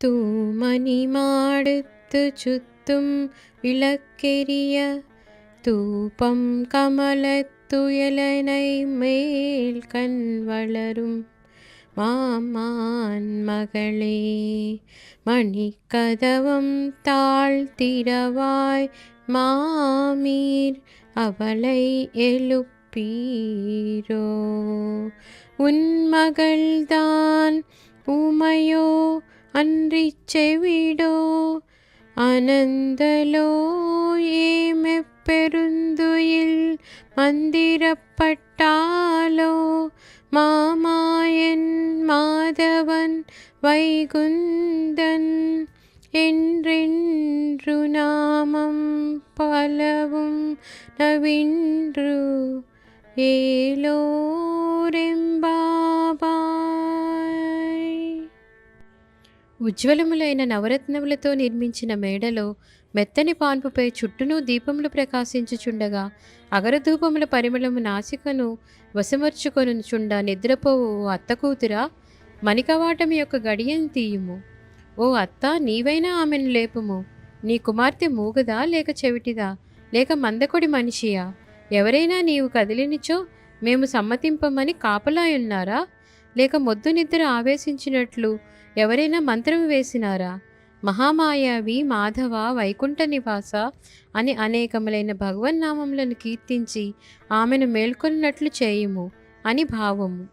தூமணி மாடத்து சுத்தும் விளக்கெரிய தூபம் கமலத்துயலனை மேல் கண் வளரும் மாமான் மகளே. மணிக்கதவம் தாழ்த்திரவாய் மாமீர் அவளை எழுப்பீரோ. உன் மகள்தான் ஊமையோ அன்றிச் செவிடோ அனந்தலோ ஏமெப்பெருந்துயில் மந்திரப்பட்டாலோ மாமாயன் மாதவன் வைகுந்தன் என்றென்று நாமம் பலவும் நவின்று ఏలోరెంబాబాయ్. ఉజ్వలములైన నవరత్నములతో నిర్మించిన మేడలో మెత్తని పాన్పుపై చుట్టూను దీపములు ప్రకాశించుచుండగా అగరధూపముల పరిమళము నాసికను వశమర్చుకొనుచుండ నిద్రపోవు ఓ అత్త కూతురా, మణికవాటం యొక్క గడియను తీయుము. ఓ అత్త, నీవైనా ఆమెను లేపుము. నీ కుమార్తె మూగదా, లేక చెవిటిదా, లేక మందకొడి మనిషియా? ఎవరైనా నీవు కదిలినిచో మేము సమ్మతింపమని కాపలాయున్నారా? లేక మొద్దు నిద్ర ఆవేశించినట్లు ఎవరైనా మంత్రం వేసినారా? మహామాయావి, మాధవ, వైకుంఠ నివాస అని అనేకములైన భగవన్నామములను కీర్తించి ఆమెను మేల్కొన్నట్లు చేయుము అని భావము.